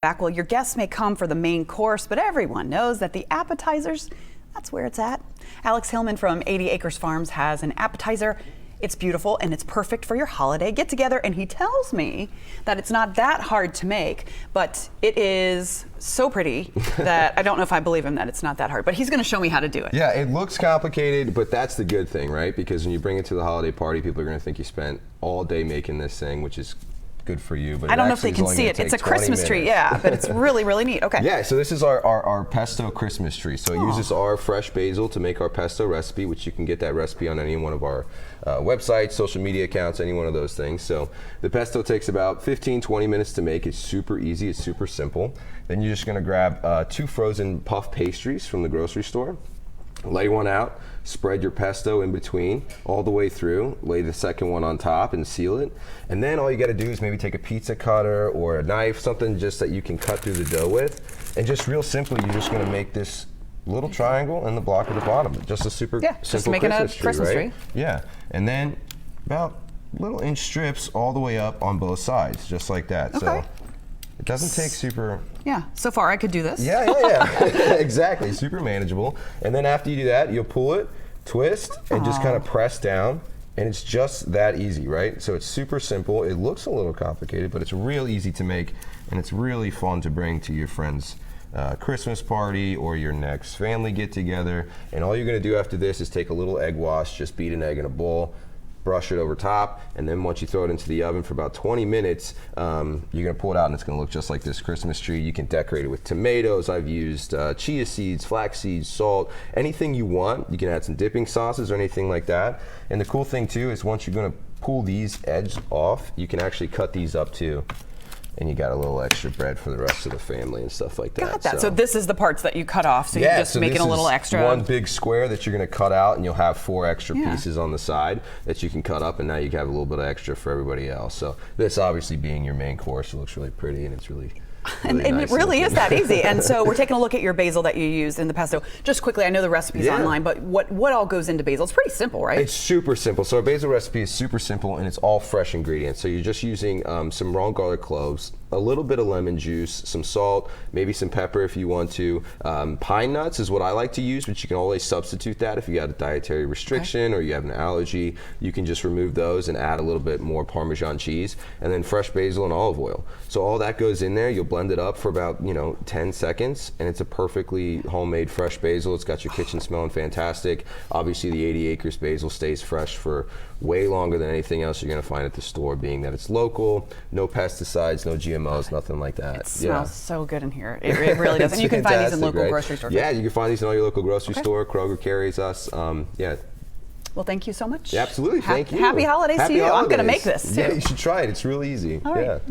Well, your guests may come for the main course, but everyone knows that the appetizers, that's where it's at. Alex Hillman from 80 Acres Farms has an appetizer. It's beautiful and it's perfect for your holiday get together, and he tells me that it's not that hard to make, but it is so pretty that I don't know if I believe him that it's not that hard, but he's going to show me how to do it. Yeah, it looks complicated, but that's the good thing, right? Because when you bring it to the holiday party, people are going to think you spent all day making this thing, which is good for you, but I don't know if they can see it. It's a Christmas tree, yeah, but it's really, really neat. Okay. Yeah, so this is our pesto Christmas tree. So it uses our fresh basil to make our pesto recipe, which you can get that recipe on any one of our websites, social media accounts, any one of those things. So the pesto takes about 15-20 minutes to make. It's super easy. It's super simple. Then you're just going to grab 2 frozen puff pastries from the grocery store. Lay one out, spread your pesto in between all the way through, lay the second one on top and seal it. And then all you got to do is maybe take a pizza cutter or a knife, something just that you can cut through the dough with. And just real simply, you're just going to make this little triangle and the block at the bottom. Just a super simple just making Christmas a Christmas tree. Right? Yeah. And then about little inch strips all the way up on both sides, just like that. Okay. So it doesn't take super... Yeah, so far I could do this. Yeah. Exactly, super manageable. And then after you do that, you'll pull it, twist, and just kind of press down, and it's just that easy, right? So it's super simple. It looks a little complicated, but it's real easy to make, and it's really fun to bring to your friends' Christmas party or your next family get-together. And all you're gonna do after this is take a little egg wash, just beat an egg in a bowl, brush it over top, and then once you throw it into the oven for about 20 minutes, you're gonna pull it out and it's gonna look just like this Christmas tree. You can decorate it with tomatoes. I've used chia seeds, flax seeds, salt, anything you want. You can add some dipping sauces or anything like that. And the cool thing too is once you're gonna pull these edges off, you can actually cut these up too. And you got a little extra bread for the rest of the family and stuff like that. Got that. So this is the parts that you cut off. So you're just making a little extra. One big square that you're going to cut out, and you'll have 4 extra pieces on the side that you can cut up, and now you have a little bit of extra for everybody else. So this obviously being your main course, it looks really pretty, and it's really and nice it really is that easy. And so we're taking a look at your basil that you used in the pesto. Just quickly, I know the recipe's online, but what all goes into basil? It's pretty simple, right? It's super simple. So our basil recipe is super simple, and it's all fresh ingredients. So you're just using some raw garlic cloves, a little bit of lemon juice, some salt, maybe some pepper if you want to. Pine nuts is what I like to use, but you can always substitute that if you got a dietary restriction or you have an allergy. You can just remove those and add a little bit more Parmesan cheese, and then fresh basil and olive oil. So all that goes in there. You'll blend it up for about 10 seconds, and it's a perfectly homemade fresh basil. It's got your kitchen smelling fantastic. Obviously the 80 Acres basil stays fresh for way longer than anything else you're going to find at the store, being that it's local, no pesticides, no GMOs, nothing like that. It smells so good in here. It really does. And you can find these in local grocery stores. Yeah, you can find these in all your local grocery store. Kroger carries us. Yeah. Well, thank you so much. Yeah, absolutely. Thank you. Happy holidays to you. I'm going to make this too. Yeah, you should try it. It's really easy. All right. Yeah.